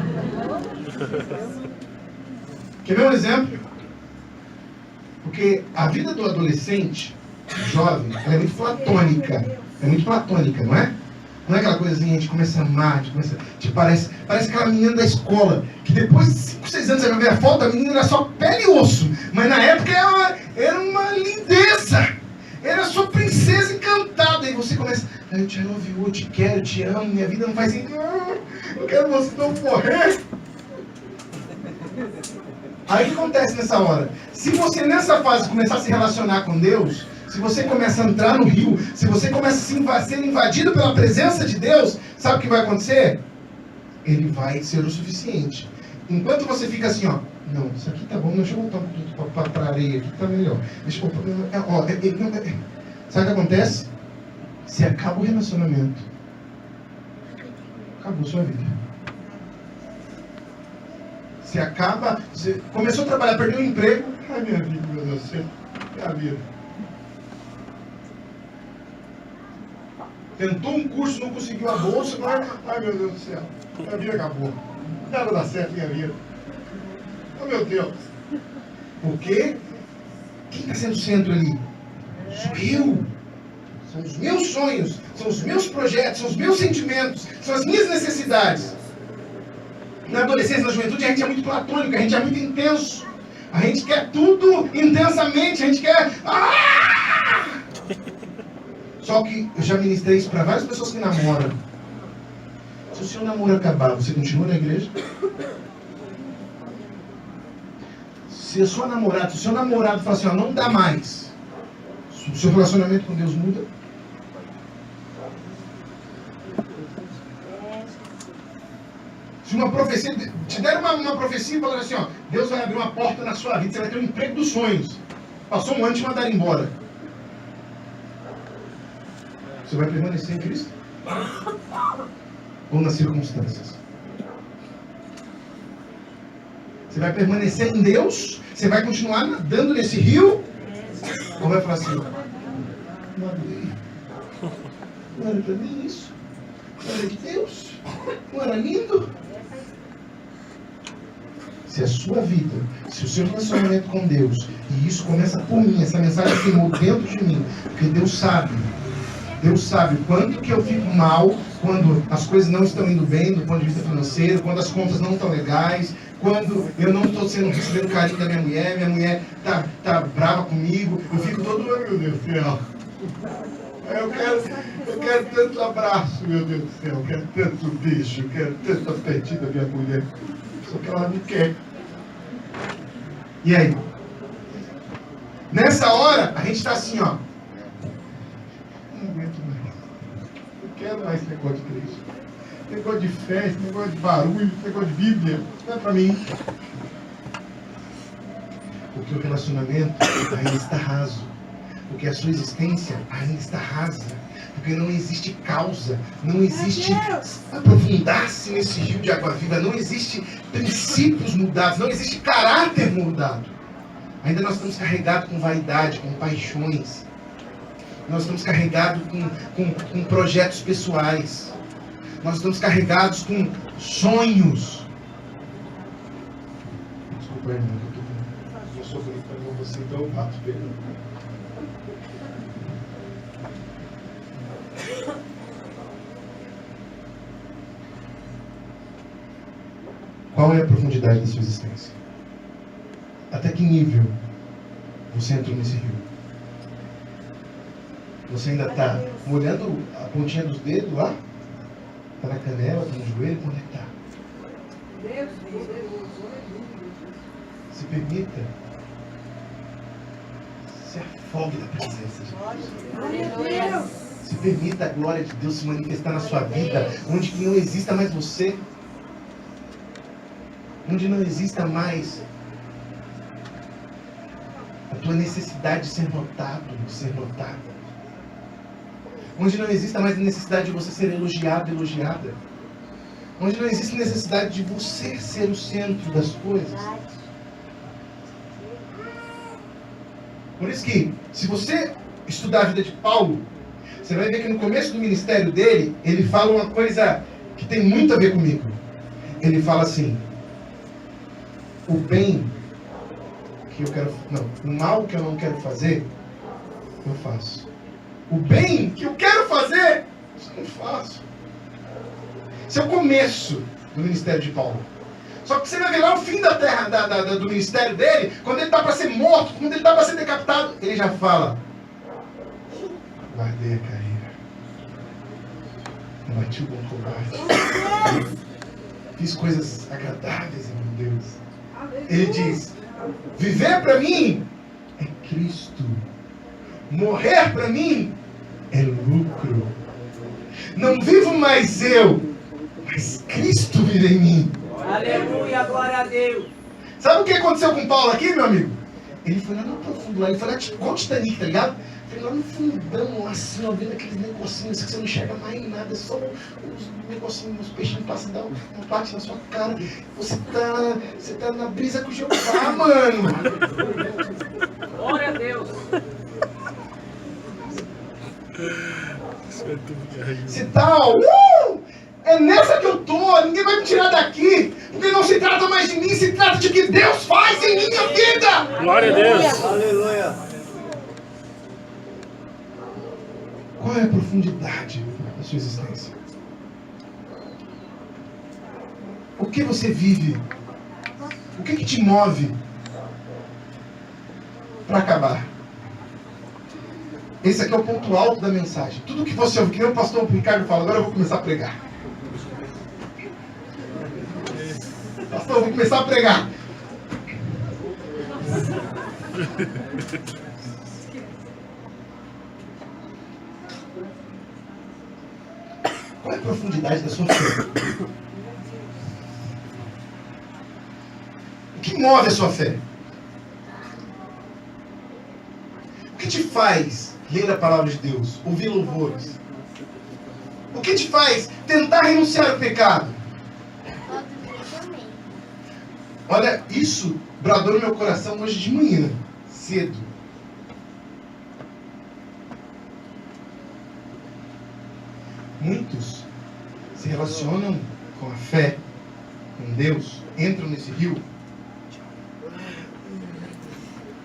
A: Quer ver um exemplo? Porque a vida do adolescente, jovem, ela é muito platônica. É muito platônica, não é? Não é aquela coisinha, a gente começa a amar, a gente começa, parece aquela menina da escola, que depois de 5, 6 anos você vai ver a foto, a menina era só pele e osso. Mas na época era uma lindeza. Era sua princesa encantada. E você começa, eu te amo, eu te quero, eu te amo, minha vida não faz assim, não, eu quero você não morrer. Aí o que acontece nessa hora? Se você nessa fase começar a se relacionar com Deus, se você começa a entrar no rio, se você começa a ser invadido pela presença de Deus, sabe o que vai acontecer? Ele vai ser o suficiente. Enquanto você fica assim, ó, não, isso aqui tá bom, deixa eu voltar para a areia aqui, tá melhor. Deixa eu, sabe o que acontece? Se acaba o relacionamento, acabou sua vida. Se acaba, você começou a trabalhar, perdeu o emprego, ai minha vida, meu Deus do céu, é a vida. Tentou um curso, não conseguiu a bolsa, ai meu Deus do céu, minha vida acabou. Nada dá certo minha vida. Oh meu Deus. Por quê? Quem está sendo o centro ali? Sou eu. São os meus sonhos, são os meus projetos, são os meus sentimentos, são as minhas necessidades. Na adolescência, na juventude, a gente é muito platônico, a gente é muito intenso. A gente quer tudo intensamente, a gente quer... Só que eu já ministrei isso para várias pessoas que namoram. Se o seu namoro acabar, você continua na igreja? Se a sua namorada, se o seu namorado falar assim, ó, não dá mais, o seu relacionamento com Deus muda? Se uma profecia, te der uma profecia e falar assim, ó, Deus vai abrir uma porta na sua vida, você vai ter um emprego dos sonhos. Passou um ano e te mandaram embora. Você vai permanecer em Cristo? Ou nas circunstâncias? Você vai permanecer em Deus? Você vai continuar nadando nesse rio? Ou vai falar assim, não era para mim isso? Não era de Deus? Não era lindo? Se a sua vida, se o seu relacionamento com Deus, e isso começa por mim, essa mensagem queimou dentro de mim, porque Deus sabe quanto que eu fico mal quando as coisas não estão indo bem do ponto de vista financeiro, quando as contas não estão legais, quando eu não estou recebendo carinho da minha mulher tá brava comigo, eu fico todo, meu Deus do céu. Eu quero tanto abraço, meu Deus do céu, eu quero tanto beijo, eu quero tanto pertinho da minha mulher, só que ela não quer. E aí? Nessa hora, a gente está assim, ó. Não aguento mais. Não quero mais esse negócio de igreja. Esse negócio de fé, esse negócio de barulho, esse negócio de Bíblia. Não é para mim. Porque o relacionamento ainda está raso. Porque a sua existência ainda está rasa. Porque não existe causa, não existe aprofundar-se nesse rio de água viva, não existe princípios mudados, não existe caráter mudado. Ainda nós estamos carregados com vaidade, com paixões. Nós estamos carregados com projetos pessoais. Nós estamos carregados com sonhos. Desculpa, irmão, eu sou bonito para você, então eu bato perdão. Qual é a profundidade da sua existência? Até que nível você entrou nesse rio? Você ainda está molhando a pontinha dos dedos lá? Está na canela, está no joelho? Onde é que está? Se permita. Se afogue na presença de Deus. Se permita a glória de Deus se manifestar na sua vida, onde que não exista mais você. Onde não exista mais a tua necessidade de ser notado, de ser notada. Onde não exista mais a necessidade de você ser elogiado, elogiada. Onde não existe necessidade de você ser o centro das coisas. Por isso que, se você estudar a vida de Paulo, você vai ver que no começo do ministério dele, ele fala uma coisa que tem muito a ver comigo. Ele fala assim: o bem que eu quero... Não, o mal que eu não quero fazer, eu faço. O bem que eu quero fazer, eu não faço. Esse é o começo do ministério de Paulo. Só que você vai ver lá o fim da terra, do ministério dele, quando ele está para ser morto, quando ele está para ser decapitado, ele já fala: guardei a carreira, bati o bom combate, fiz coisas agradáveis, meu Deus. Ele diz: viver para mim é Cristo, morrer para mim é lucro. Não vivo mais eu, mas Cristo vive em mim.
E: Aleluia, glória a Deus.
A: Sabe o que aconteceu com Paulo aqui, meu amigo? Ele foi lá no profundo, lá, ele foi lá tipo igual o Titanic, tá ligado? Foi lá no fundão, lá assim, ó, vendo aqueles negocinhos que você não enxerga mais em nada, só os negocinhos, os peixinhos passam, dá um bate na sua cara. Você tá na brisa com o Jeová, mano.
E: Glória a Deus.
A: Você tá, ó, é nessa que eu tô, ninguém vai me tirar daqui, porque não se trata mais de mim, se trata de que Deus faz em minha vida.
B: Glória a Deus.
E: Aleluia.
A: Qual é a profundidade da sua existência? O que você vive? O que te move para acabar? Esse aqui é o ponto alto da mensagem. Tudo que você ouve, que nem o pastor Ricardo fala, agora eu vou começar a pregar. Pastor, eu vou começar a pregar. Qual é a profundidade da sua fé? O que move a sua fé? O que te faz ler a palavra de Deus, ouvir louvores, O que te faz tentar renunciar ao pecado? Olha, isso bradou no meu coração hoje de manhã, cedo. Muitos se relacionam com a fé, com Deus, entram nesse rio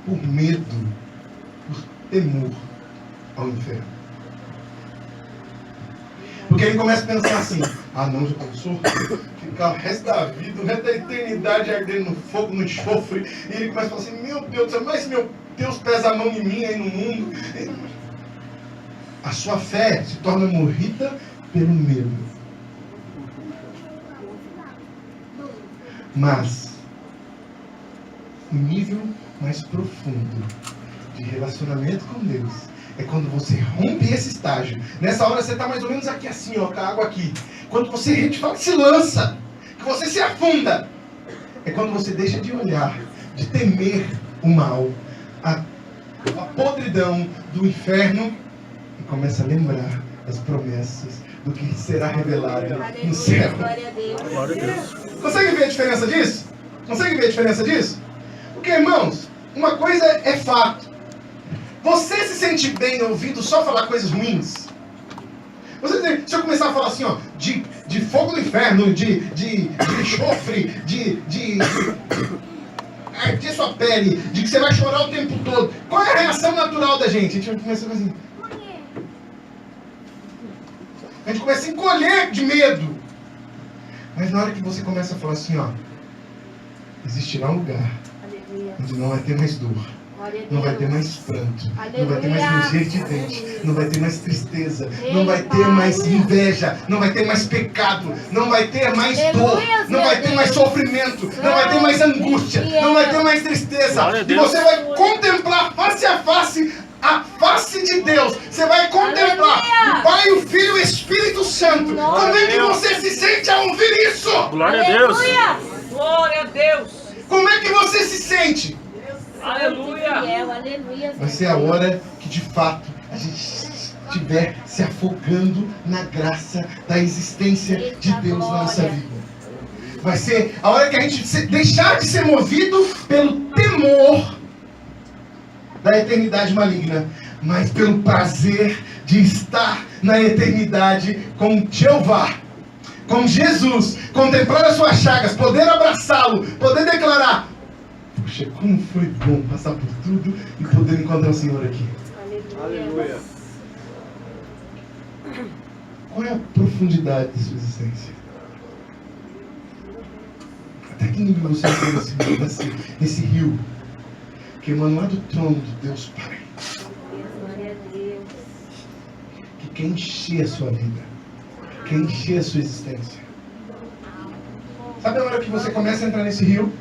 A: por medo, por temor ao inferno. Porque ele começa a pensar assim: ah não, já pensou? Ficar o resto da vida, o resto da eternidade ardendo no fogo, no enxofre. E ele começa a falar assim: meu Deus, mas meu Deus pesa a mão em mim aí no mundo. A sua fé se torna morrida pelo medo. Mas o nível mais profundo de relacionamento com Deus é quando você rompe esse estágio. Nessa hora você está mais ou menos aqui assim, ó, com a água aqui. Quando você se lança, que você se afunda, é quando você deixa de olhar, de temer o mal, a podridão do inferno, e começa a lembrar das promessas do que será revelado no céu.
D: Glória a Deus.
B: Glória a Deus.
A: Consegue ver a diferença disso? Consegue ver a diferença disso? Porque, irmãos, uma coisa é fato. Você se sente bem ouvindo só falar coisas ruins? Se eu começar a falar assim, ó, de fogo no inferno, de enxofre, de arder sua pele, de que você vai chorar o tempo todo, qual é a reação natural da gente? A gente começa assim. A gente começa a encolher de medo. Mas na hora que você começa a falar assim, ó, existirá um lugar onde não vai ter mais dor, não vai ter mais pranto, não vai ter mais ranger de dente, não vai ter mais tristeza, não vai ter mais inveja, não vai ter mais pecado, não vai ter mais dor, não vai ter mais sofrimento, não vai ter mais angústia, não vai ter mais tristeza. E você vai contemplar face a face de Deus. Você vai contemplar o Pai, o Filho e o Espírito Santo. Como é que você se sente ao ouvir isso?
B: Glória a Deus.
E: Glória a Deus.
A: Como é que você se sente?
E: Aleluia.
D: Aleluia.
A: Vai ser a hora que de fato a gente estiver se afogando na graça da existência de Deus na nossa vida. Vai ser a hora que a gente deixar de ser movido pelo temor da eternidade maligna, mas pelo prazer de estar na eternidade com Jeová, com Jesus, contemplar as suas chagas, poder abraçá-lo, poder declarar: puxa, como foi bom passar por tudo e poder encontrar o Senhor aqui.
E: Aleluia.
A: Qual é a profundidade da sua existência? Até que nível você está nesse rio que emana lá do trono de Deus Pai,
D: Glória a Deus.
A: que quer encher a sua vida, quer encher a sua existência. Sabe a hora que você começa a entrar nesse rio?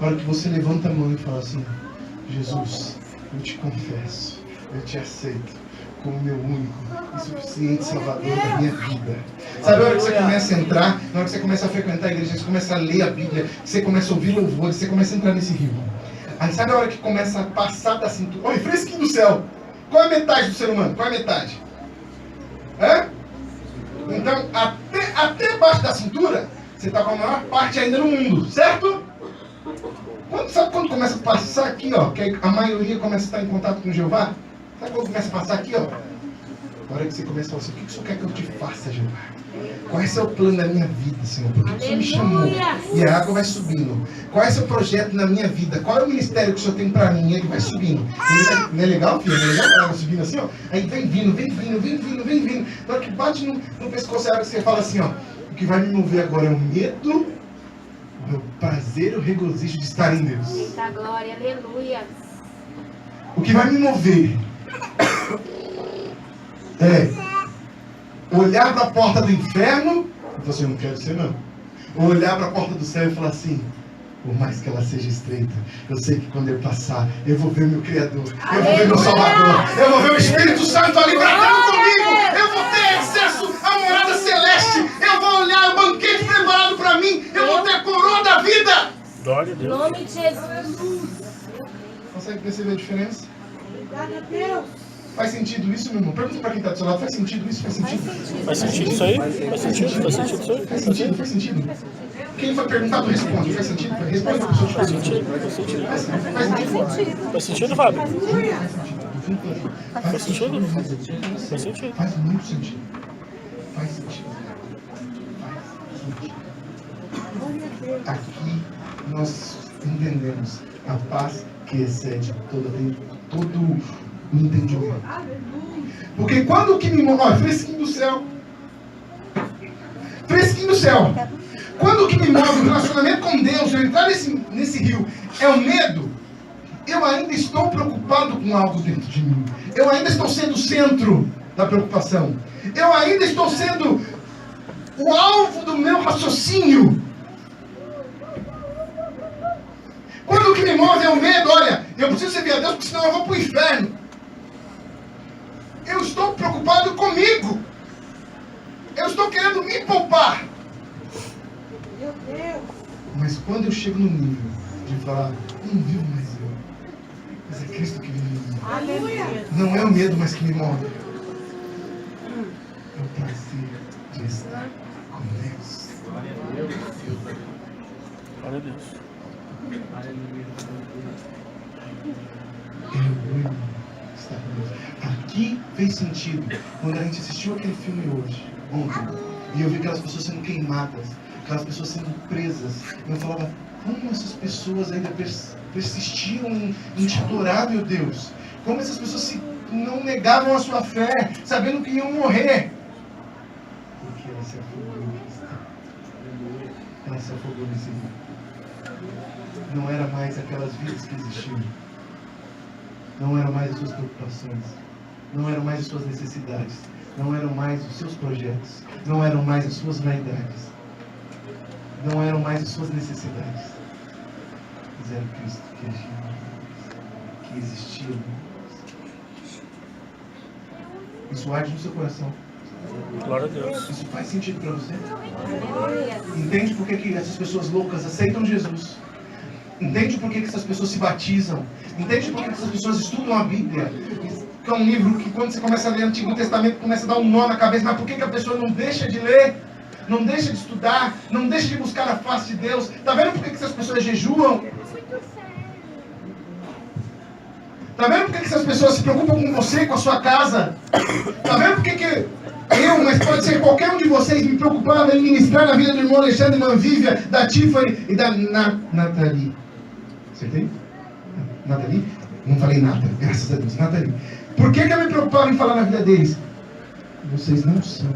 A: A hora que você levanta a mão e fala assim: Jesus, eu te confesso, eu te aceito como meu único e suficiente Salvador da minha vida. Sabe a hora que você começa a entrar, na hora que você começa a frequentar a igreja, você começa a ler a Bíblia, você começa a ouvir louvores, você começa a entrar nesse rio. Aí sabe a hora que começa a passar da cintura? Olha, fresquinho do céu. Qual é a metade do ser humano? Qual é a metade? Então, até abaixo da cintura, você está com a maior parte ainda no mundo, certo? Sabe quando começa a passar aqui, ó, que a maioria começa a estar em contato com Jeová? Sabe quando começa a passar aqui, ó? A hora que você começa a falar assim: o que o Senhor quer que eu te faça, Jeová? Qual é o seu plano da minha vida, Senhor? Por que o Senhor me chamou? E a água vai subindo. Qual é o seu projeto na minha vida? Qual é o ministério que o Senhor tem pra mim? E ele vai subindo. Não é legal, filho? Não é legal a água subindo assim, ó? Aí vem vindo. Na hora que bate no pescoço, é a hora que você fala assim, ó: o que vai me mover agora é o medo, o meu prazer e o regozijo de estar em Deus.
D: Eita glória, aleluia.
A: O que vai me mover é olhar para a porta do inferno e falar assim: eu não quero ser não. Ou olhar para a porta do céu e falar assim: por mais que ela seja estreita, eu sei que quando eu passar, eu vou ver meu Criador, eu vou ver meu Salvador, eu vou ver o Espírito Santo ali tratando comigo, eu vou ter acesso à morada celeste, eu vou olhar o banquete preparado para mim, eu vou ter a coroa da vida.
B: Glória a
D: Em
B: Deus.
D: nome de Jesus.
A: Consegue perceber a diferença?
C: Glória a Deus.
A: Faz sentido isso, meu irmão? Pergunta para quem está do seu lado, faz sentido isso? Faz sentido?
B: Faz sentido isso aí? Faz sentido? Faz sentido isso aí?
A: Faz sentido? Faz sentido? Quem foi perguntado responde. Faz sentido? Responde para a pessoa que
B: Faz
A: faz
B: sentido?
A: sentido.
B: Faz sentido?
A: Faz sentido.
B: Faz sentido, Fábio?
A: Faz sentido.
B: Faz sentido.
A: Faz muito sentido. Faz sentido. Aqui nós entendemos a paz que excede todo o entendimento. Porque quando o que me move, olha, fresquinho do céu. Fresquinho do céu. Quando o que me move, o relacionamento com Deus, eu entrar nesse rio, é o medo, eu ainda estou preocupado com algo dentro de mim. Eu ainda estou sendo o centro da preocupação. Eu ainda estou sendo o alvo do meu raciocínio. Quando o que me move é o medo, olha, eu preciso servir a Deus, porque senão eu vou para o inferno. Eu estou preocupado comigo. Eu estou querendo me poupar.
C: Meu Deus.
A: Mas quando eu chego no nível de falar, não vivo mais eu, mas é Cristo que vive em mim.
C: Aleluia.
A: Não é o medo mais que me move. É o prazer de estar com Deus.
B: Glória a Deus.
A: É orgulho estar com Deus. Aqui fez sentido quando a gente assistiu aquele filme ontem, e eu vi aquelas pessoas sendo queimadas, aquelas pessoas sendo presas. Eu falava, como essas pessoas ainda persistiam em te adorar, meu Deus? Como essas pessoas não negavam a sua fé, sabendo que iam morrer? Porque ela se afogou em Cristo. Ela se afogou nesse rio. Não era mais aquelas vidas que existiam. Não eram mais as suas preocupações. Não eram mais as suas necessidades. Não eram mais os seus projetos. Não eram mais as suas vaidades. Não eram mais as suas necessidades. Mas era Cristo que agia em nós, que existia em nós. Isso arde no seu coração.
B: Glória a Deus.
A: Isso faz sentido para você? Entende por que essas pessoas loucas aceitam Jesus? Entende por que essas pessoas se batizam? Entende por que essas pessoas estudam a Bíblia? Que é um livro que quando você começa a ler o Antigo Testamento começa a dar um nó na cabeça. Mas por que a pessoa não deixa de ler? Não deixa de estudar? Não deixa de buscar a face de Deus? Está vendo por que essas pessoas jejuam? Está vendo por que essas pessoas se preocupam com você, com a sua casa? Está vendo por que eu, mas pode ser qualquer um de vocês, me preocupava em ministrar na vida do irmão Alexandre Manvívia, da Tiffany e da Nathalie? Acertei? Nathalie? Não falei nada, graças a Deus. Nathalie. Por que eu me preocupava em falar na vida deles? Vocês não são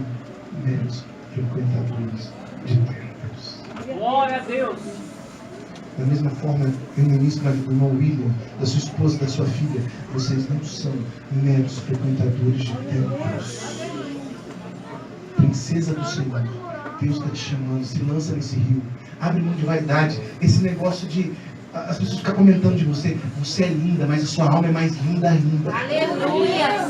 A: meros frequentadores de templos.
E: Glória a Deus.
A: Da mesma forma, eu ministro na vida do irmão William, da sua esposa, da sua filha. Vocês não são meros frequentadores de templos. Princesa do Senhor, Deus está te chamando. Se lança nesse rio. Abre mão de vaidade. Esse negócio de as pessoas ficam comentando de você. Você é linda, mas a sua alma é mais linda ainda.
D: Aleluia.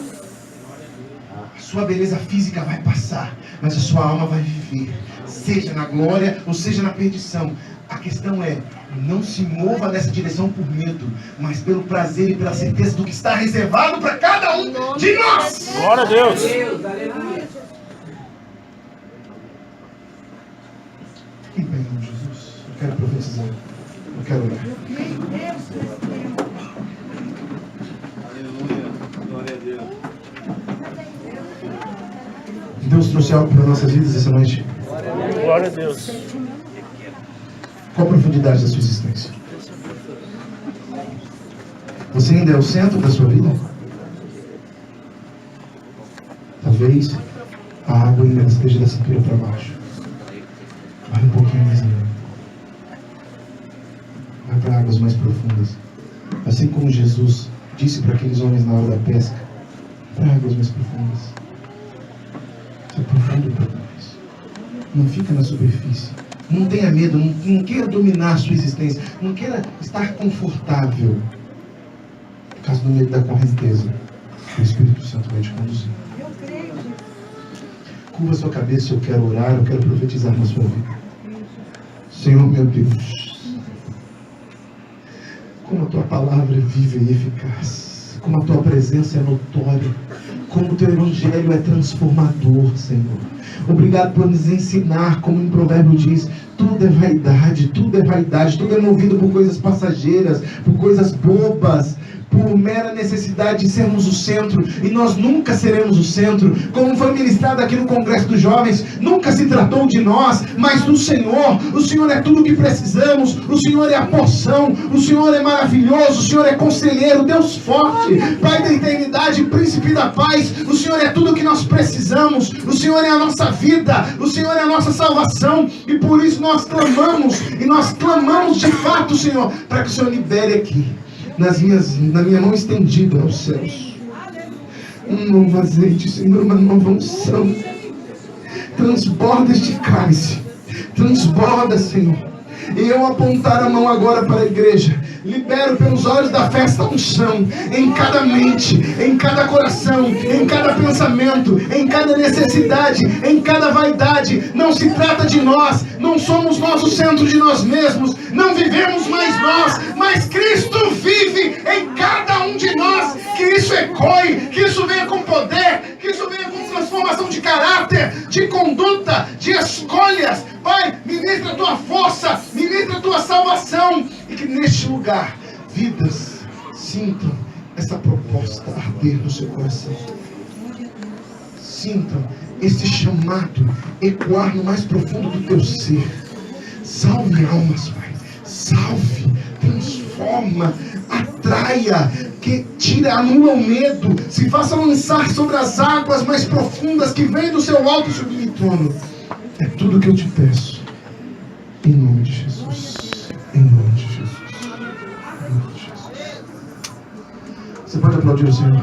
A: A sua beleza física vai passar, mas a sua alma vai viver. Seja na glória ou seja na perdição. A questão é, não se mova nessa direção por medo, mas pelo prazer e pela certeza do que está reservado para cada um de nós.
B: Glória a Deus.
E: Aleluia.
A: Em nome de Jesus, eu quero profetizar, eu quero orar.
F: Aleluia. Glória a Deus.
A: Deus trouxe algo para nossas vidas essa noite.
B: Glória a Deus.
A: Qual a profundidade da sua existência? Você ainda é o centro da sua vida? Talvez a água ainda esteja da cintura para baixo. Vai um pouquinho mais além. Vai para águas mais profundas. Assim como Jesus disse para aqueles homens na hora da pesca, para águas mais profundas. Se aprofunda um pouco mais. Não fica na superfície. Não tenha medo, não queira dominar a sua existência. Não queira estar confortável. Por causa do medo da correnteza. O Espírito Santo vai te conduzir.
C: Eu creio.
A: Curva a sua cabeça, eu quero orar, eu quero profetizar na sua vida. Senhor meu Deus, como a tua palavra é viva e eficaz, como a tua presença é notória, como o teu evangelho é transformador, Senhor. Obrigado por nos ensinar, como em Provérbio diz, tudo é vaidade, tudo é movido por coisas passageiras, por coisas bobas, por mera necessidade de sermos o centro, e nós nunca seremos o centro. Como foi ministrado aqui no Congresso dos Jovens, nunca se tratou de nós, mas do Senhor. O Senhor é tudo o que precisamos, o Senhor é a porção, o Senhor é maravilhoso, o Senhor é conselheiro, Deus forte, Pai da eternidade, Príncipe da paz. O Senhor é tudo o que nós precisamos, o Senhor é a nossa vida, o Senhor é a nossa salvação, e por isso nós clamamos, e nós clamamos de fato, Senhor, para que o Senhor libere aqui na minha mão estendida aos céus um novo azeite, Senhor, uma nova unção. Transborda este cálice, transborda, Senhor. E eu apontar a mão agora para a igreja, libero pelos olhos da fé esta unção em cada mente, em cada coração, em cada pensamento, em cada necessidade, em cada vaidade. Não se trata de nós, não somos nós o centro de nós mesmos, não vivemos mais nós, mas Cristo vive em cada um de nós. Que isso ecoe, que isso venha com poder, que isso venha com transformação de caráter, de conduta, de escolhas. Pai, ministra a tua força, ministra a tua salvação, e que neste lugar vidas sintam essa proposta arder no seu coração. Sintam esse chamado ecoar no mais profundo do teu ser. Salve almas, Pai. Salve, transforma, atraia, que tira, anula o medo, se faça lançar sobre as águas mais profundas que vêm do seu alto e sublime trono. É tudo que eu te peço, em nome de Jesus, em nome de Jesus, em nome de Jesus. Você pode aplaudir o Senhor?